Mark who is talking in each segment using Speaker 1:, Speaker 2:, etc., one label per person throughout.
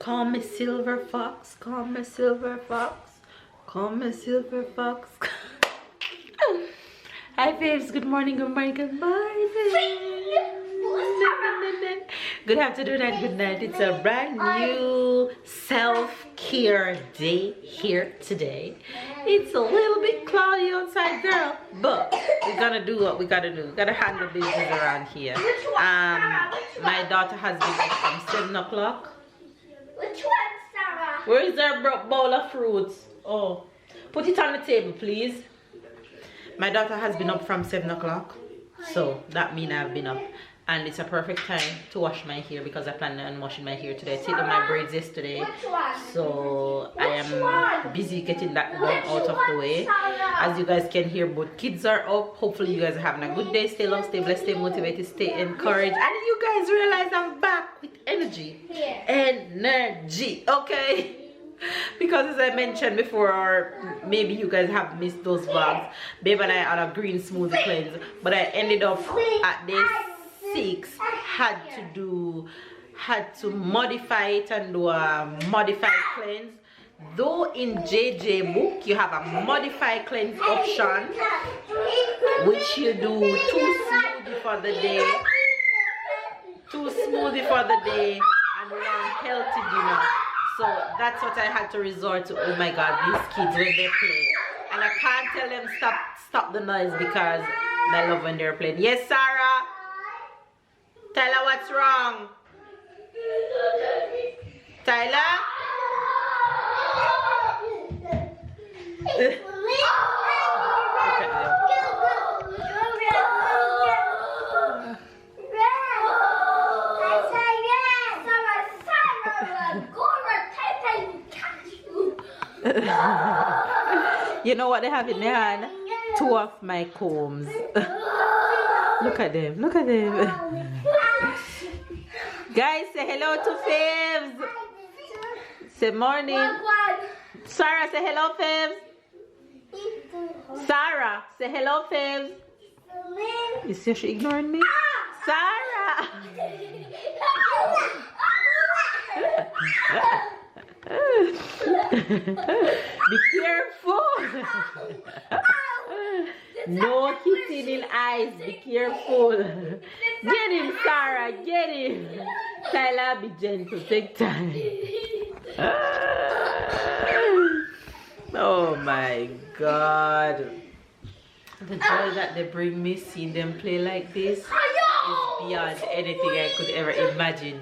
Speaker 1: Call me silver fox, call me silver fox, call me silver fox. Hi babes, good morning, good morning, good morning. Good afternoon and good night. It's a brand new self-care day here today. It's a little bit cloudy outside, girl, but we're gonna do what we gotta do. We gotta handle business around here. My daughter has been up from 7 o'clock.
Speaker 2: Which one, Sarah?
Speaker 1: Where is our bowl of fruits? Oh, put it on the table, please. My daughter has been up from 7 o'clock, so that means I've been up. And it's a perfect time to wash my hair because I plan on washing my hair today. I did my braids yesterday, so I am busy getting that done out of the way. As you guys can hear, both kids are up. Hopefully you guys are having a good day. Stay loved, stay blessed, stay motivated, stay encouraged. And you guys realize I'm back with energy. Energy, okay? Because as I mentioned before, or maybe you guys have missed those vlogs, babe and I had a green smoothie cleanse, but I ended up at day 6 had to modify it and do a modified cleanse. Though in JJ book you have a modified cleanse option, which you do 2 smoothie for the day, 2 smoothie for the day, and 1 healthy dinner. So that's what I had to resort to. Oh my god, these kids when they play, and I can't tell them stop the noise because I love when they're playing. Yes, Sarah, Tyler, what's wrong? Tyler? You know what they have in their hand? 2 of my combs. Look at them, look at them. Guys, say hello to Fibs. Say morning. Sarah, say hello, Fibs. Sarah, say hello, Fibs. You see she ignoring me? Sarah. Be careful. No hitting in eyes. Be careful. Get him, Sarah. Get him. Tyler, be gentle. Take time. Oh my God. The joy that they bring me seeing them play like this is beyond anything I could ever imagine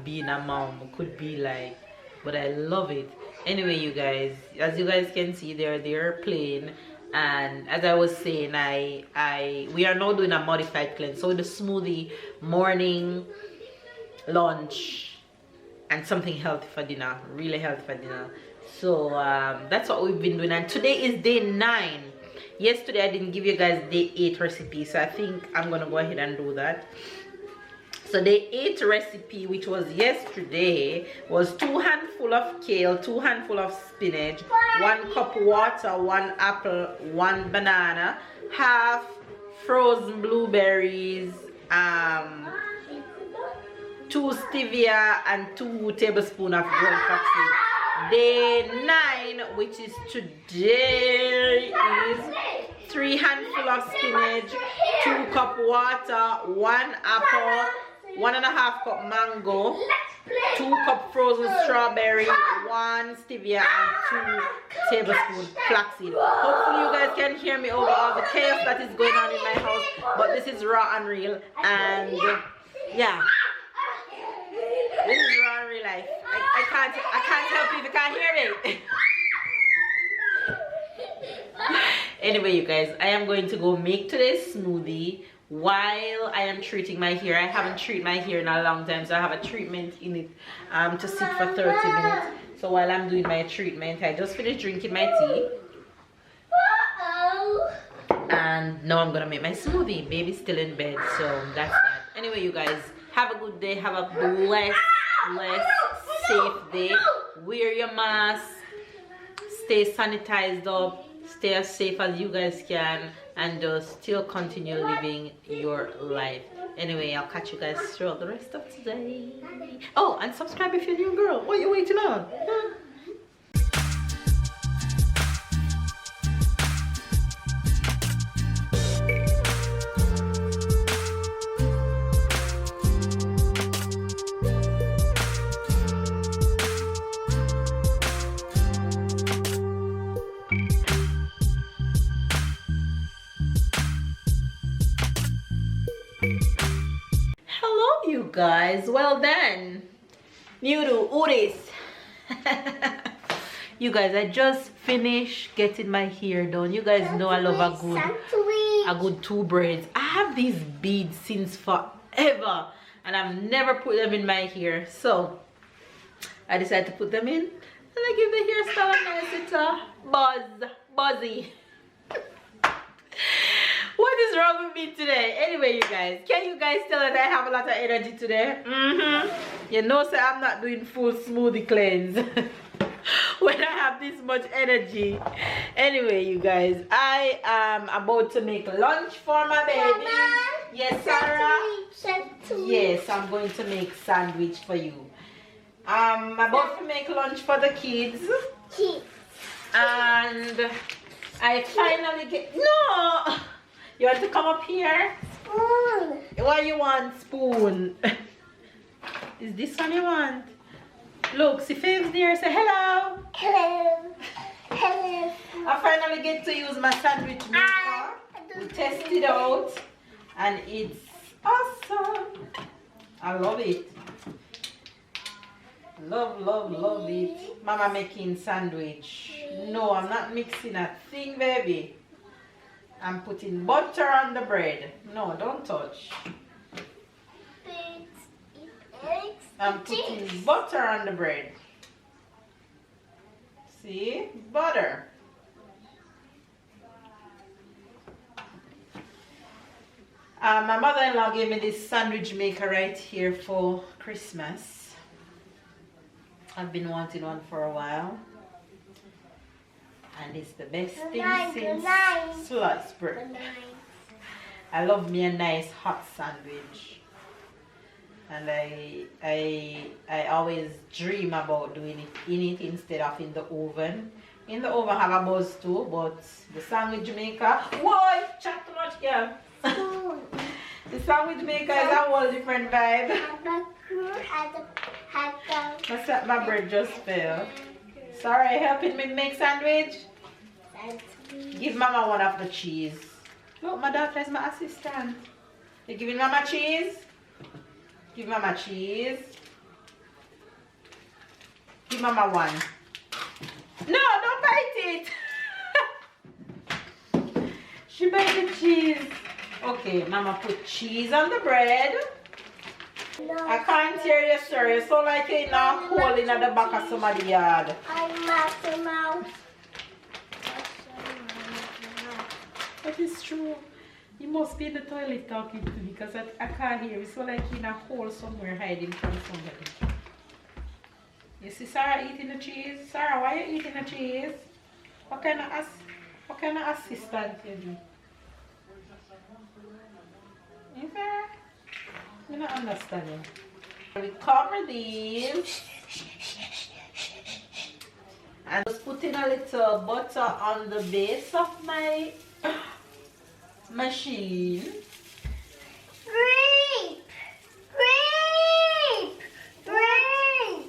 Speaker 1: being a mom could be like. But I love it. Anyway, you guys, as you guys can see, they're playing, and as I was saying, we are now doing a modified cleanse. So the smoothie, morning, lunch, and something healthy for dinner, really healthy for dinner. So that's what we've been doing, and today is day 9. Yesterday I didn't give you guys day 8 recipe, so I think I'm gonna go ahead and do that. So the 8 recipe, which was yesterday, was 2 handful of kale, 2 handful of spinach, 1 cup water, 1 apple, 1 banana, half frozen blueberries, 2 stevia, and 2 tablespoons of ground flaxseed. Day 9, which is today, is 3 handful of spinach, 2 cup water, 1 apple, 1.5 cup mango, 2 cup frozen strawberry, 1 stevia, and 2 tablespoons flaxseed. Hopefully you guys can hear me over all the chaos that is going on in my house, but this is raw and real, and yeah, this is raw and real life. I can't help you if you can't hear me. Anyway, you guys, I am going to go make today's smoothie while I am treating my hair. I haven't treated my hair in a long time, so I have a treatment in it to sit for 30 minutes. So while I'm doing my treatment, I just finished drinking my tea, and now I'm gonna make my smoothie. Baby's still in bed, so that's that. Anyway, you guys, have a good day, have a blessed, safe day. Wear your mask, stay sanitized up, stay as safe as you guys can, and just still continue living your life. Anyway, I'll catch you guys throughout the rest of today. Oh, and subscribe if you're new, girl. What are you waiting on? Hello, you guys. Well done. New to Uris. You guys, I just finished getting my hair done. You guys know I love a good 2 braids. I have these beads since forever and I've never put them in my hair, so I decided to put them in and I give the hairstyle a nice little buzzy. What is wrong with me today? Anyway, you guys, can you guys tell that I have a lot of energy today? You know, so I'm not doing full smoothie cleanse when I have this much energy. Anyway, you guys, I am about to make lunch for my baby. Mama, yes, Sarah? Yes, I'm going to make sandwich for you. I'm about to make lunch for the kids. And I finally get... No! You want to come up here? Spoon. What you want? Spoon. Is this one you want? Look, see Fave's there. Say hello. Hello. Hello. I finally get to use my sandwich maker. We test it out. And it's awesome. I love it. Love it. Mama making sandwich. No, I'm not mixing a thing, baby. I'm putting butter on the bread. No, don't touch. I'm putting butter on the bread. See? Butter. My mother-in-law gave me this sandwich maker right here for Christmas. I've been wanting one for a while. And it's the best thing since sliced bread. I love me a nice hot sandwich. And I always dream about doing it in it instead of in the oven. In the oven I have a buzz too, but the sandwich maker, whoa, chat too much, girl. The sandwich maker is a whole different vibe. My bread just fell. Sorry, helping me make sandwich? Give Mama one of the cheese. Look, my daughter is my assistant. You giving Mama cheese? Give Mama cheese. Give Mama one. No, don't bite it. She bite the cheese. Okay, Mama put cheese on the bread. No, I can't hear you, sir. You sound like you're in a hole in the back of somebody's yard. I'm Master Mouse. That is true. You must be in the toilet talking to me because I can't hear you. It's so like you're in a hole somewhere hiding from somebody. You see Sarah eating the cheese? Sarah, why are you eating the cheese? What kind of assistant you do? Is there? I don't understand you. We cover these and just putting a little butter on the base of my machine. Grape!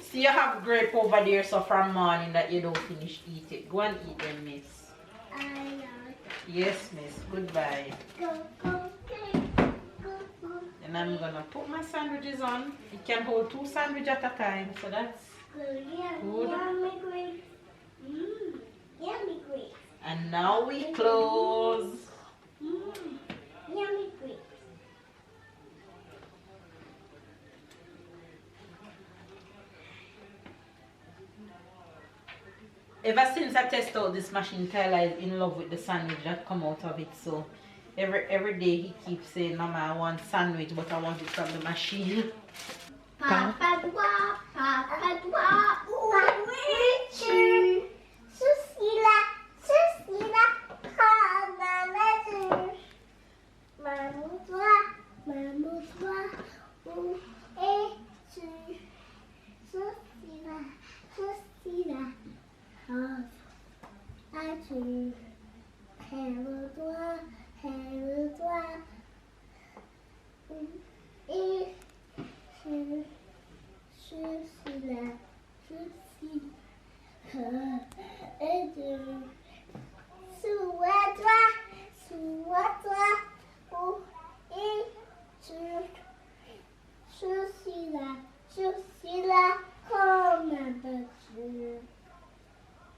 Speaker 1: See, you have grape over there, so from morning that you don't finish eat it. Go and eat them, miss. Yes, miss. Goodbye. And I'm gonna put my sandwiches on. It can hold 2 sandwiches at a time, so that's good. Yummy grapes. Yummy grapes. And now we close. Yummy grapes. Ever since I tested out this machine, Tyler is in love with the sandwich that come out of it. So every day he keeps saying, Mama, I want sandwich, but I want it from the machine. Papa dwa, Papa dwa, Richard, Susila, Mama dwa, Mama dwa.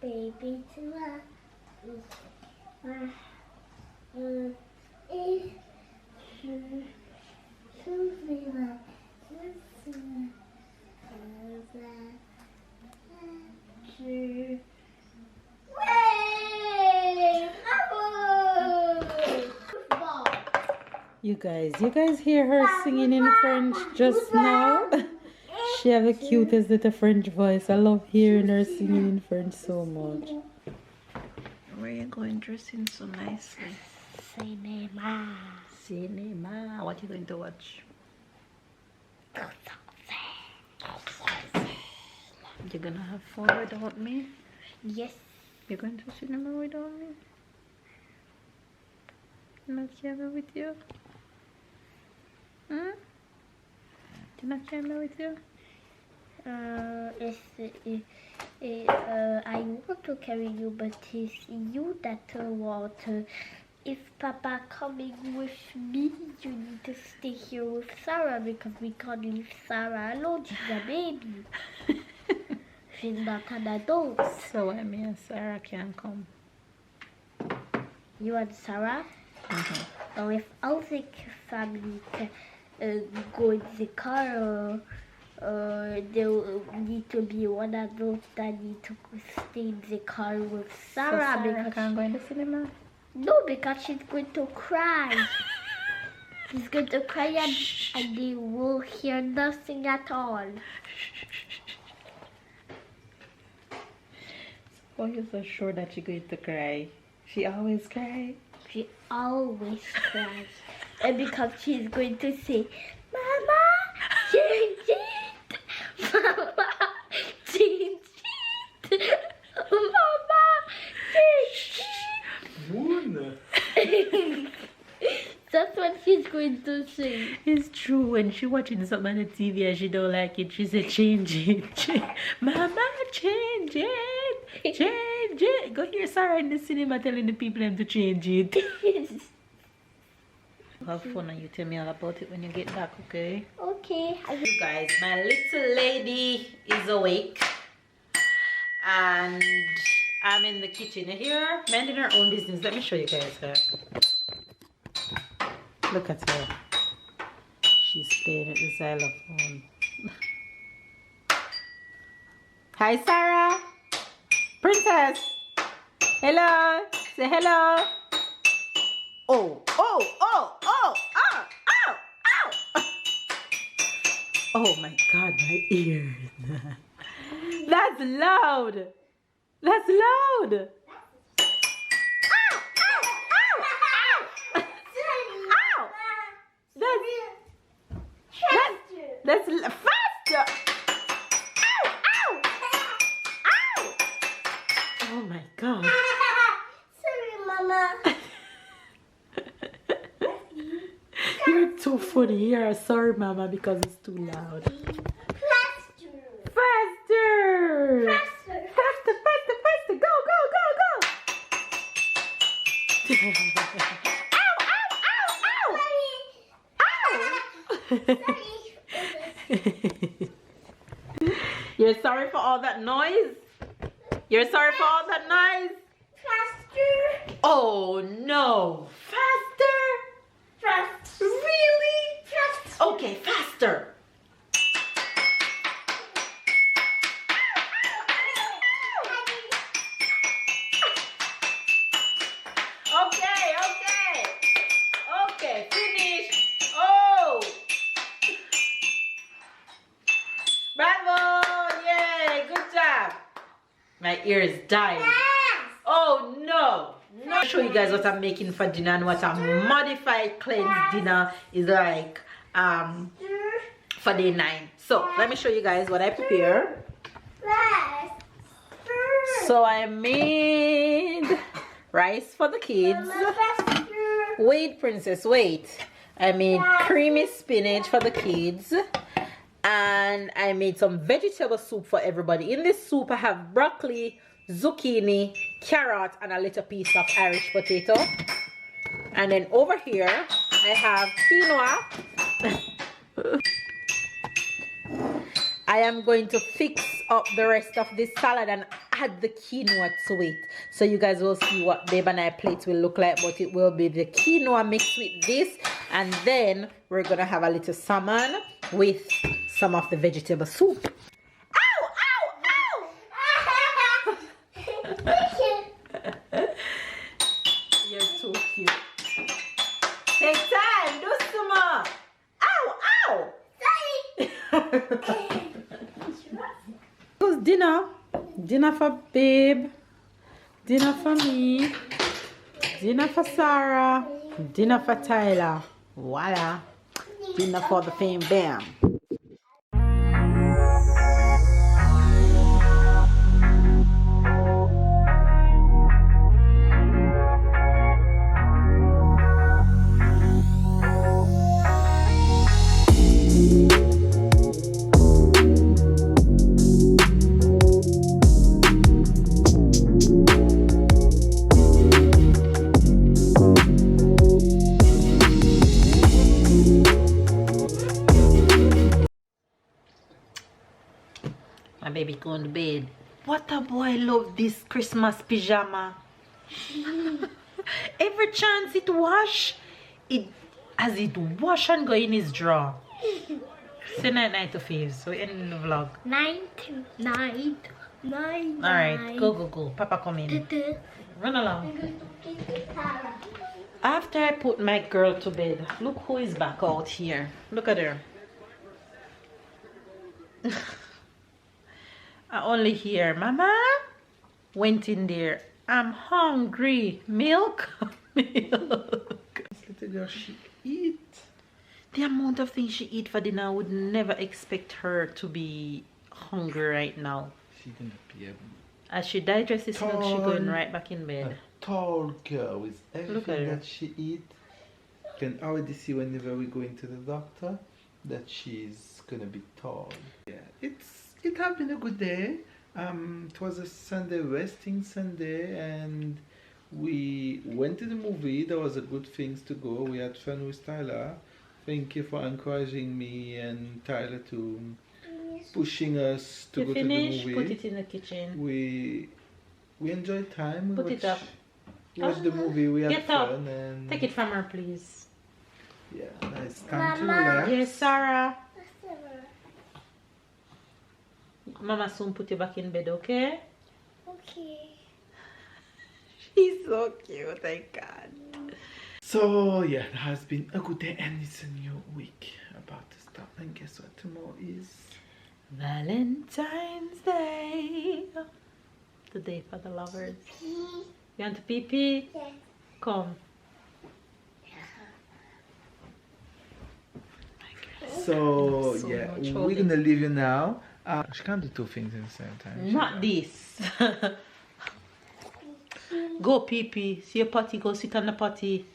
Speaker 2: Baby to
Speaker 1: You guys hear her singing in French just now? She have the cutest little French voice. I love hearing her singing in French so much. Where are you going dressing so nicely?
Speaker 2: Cinema.
Speaker 1: Cinema. What are you going to watch? You're gonna have fun without me?
Speaker 2: Yes.
Speaker 1: You're going to cinema without me? Not camera with you? Hmm? Not camera with you?
Speaker 2: I want to carry you, but it's you that want. If Papa coming with me, you need to stay here with Sarah because we can't leave Sarah alone. She's a baby. She's not an adult.
Speaker 1: So why me and Sarah can't come?
Speaker 2: You and Sarah? Or if all the family can go in the car, there will need to be one adult that need to stay in the car with Sarah,
Speaker 1: so Sarah can't go in the cinema?
Speaker 2: No, because she's going to cry. She's going to cry and they will hear nothing at all.
Speaker 1: Why are you so sure that she's going to cry? She always cries.
Speaker 2: She always cries. And because she's going to say, Mama, change it. Mama, change it. Mama, change it. That's what she's going to say.
Speaker 1: It's true. When she watching something on the TV and she don't like it, she say change it. Mama, change it. Change it. Go hear Sarah in the cinema telling the people them to change it. Have fun and you tell me all about it when you get back, okay?
Speaker 2: Okay.
Speaker 1: You guys, my little lady is awake. And I'm in the kitchen. You hear her? Minding her own business. Let me show you guys her. Look at her. She's playing with the xylophone. Hi, Sarah. Princess. Hello. Say hello. Oh, oh, oh, oh, oh, oh, oh. Oh my God, my ears. That's loud. That's loud. That's faster. Ow, ow, ow. Oh my God.
Speaker 2: Sorry, Mama.
Speaker 1: You're too funny. You're sorry, Mama, because it's too loud.
Speaker 2: Faster.
Speaker 1: Faster.
Speaker 2: Faster.
Speaker 1: Faster, faster, faster. Go, go, go, go. Ow, ow, ow, ow. Ow.
Speaker 2: Sorry.
Speaker 1: You're sorry for all that noise? You're sorry for all that noise?
Speaker 2: Faster.
Speaker 1: Oh no. Faster?
Speaker 2: Faster.
Speaker 1: Really?
Speaker 2: Faster.
Speaker 1: Okay, faster. Okay, okay. Okay, finish. Oh. Bravo! Yay! Good job! My ear is dying.
Speaker 2: Yes.
Speaker 1: Oh no! I'll show you guys what I'm making for dinner and what a modified cleanse dinner is like for day 9. So let me show you guys what I prepare. So I made rice for the kids. Wait, princess, wait. I made creamy spinach for the kids. And I made some vegetable soup for everybody. In this soup I have broccoli, zucchini, carrot, and a little piece of Irish potato. And then over here I have quinoa. I am going to fix up the rest of this salad and add the quinoa to it. So you guys will see what Babe and I plates will look like. But it will be the quinoa mixed with this. And then we're going to have a little salmon with some of the vegetable soup. Ow! Ow! Ow! You're too cute. Take time. Do some more. Ow! Ow! It was dinner for Babe, dinner for me, dinner for Sarah, dinner for Tyler. Voila, dinner for the fam bam. My baby going to bed. What a boy love this Christmas pyjama. Every chance it wash, it and go in his drawer. Say night to Faves. So we end the vlog.
Speaker 2: Night.
Speaker 1: Alright, go. Papa come in. Run along. After I put my girl to bed, look who is back out here. Look at her. I only hear, Mama went in there. I'm hungry. Milk? Milk.
Speaker 3: This little girl, she eat.
Speaker 1: The amount of things she eat for dinner, I would never expect her to be hungry right now.
Speaker 3: She's gonna be a
Speaker 1: As she digests this milk, she going right back in bed.
Speaker 3: tall girl with
Speaker 1: Look at
Speaker 3: everything
Speaker 1: her.
Speaker 3: that she eat. You can already see whenever we go into the doctor that she's gonna be tall. Yeah, it has been a good day. It was a Sunday, resting Sunday, and we went to the movie. There was a good things to go. We had fun with Tyler. Thank you for encouraging me and Tyler to pushing us to
Speaker 1: You
Speaker 3: go
Speaker 1: finish?
Speaker 3: to the
Speaker 1: Put
Speaker 3: movie.
Speaker 1: it in the kitchen.
Speaker 3: We enjoyed time.
Speaker 1: Put it up.
Speaker 3: We watched the movie. We had
Speaker 1: Get up.
Speaker 3: fun and
Speaker 1: Take it from her, please.
Speaker 3: yeah, nice time to
Speaker 2: Mama.
Speaker 3: relax.
Speaker 1: Yes, Sarah. Mama soon put you back in bed, okay?
Speaker 2: Okay.
Speaker 1: She's so cute, thank God.
Speaker 3: So yeah, it has been a good day and it's a new week about to start. And guess what tomorrow is?
Speaker 1: Valentine's Day. The day for the lovers. You want to pee pee?
Speaker 2: Yes.
Speaker 1: Come.
Speaker 3: So,
Speaker 1: So
Speaker 3: yeah,
Speaker 1: much
Speaker 3: we're
Speaker 1: holding.
Speaker 3: gonna leave you now. She can't do two things at the same time.
Speaker 1: Not this. Go pee pee. See your potty, go sit on the potty.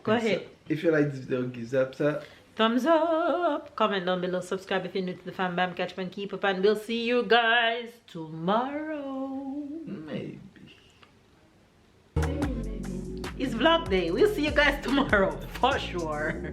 Speaker 1: Go ahead.
Speaker 3: If you like this video, give up.
Speaker 1: Thumbs up. Comment down below. Subscribe if you're new to the Fam Bam Catch and Keep Up. And we'll see you guys tomorrow.
Speaker 3: Maybe.
Speaker 1: It's vlog day. We'll see you guys tomorrow for sure.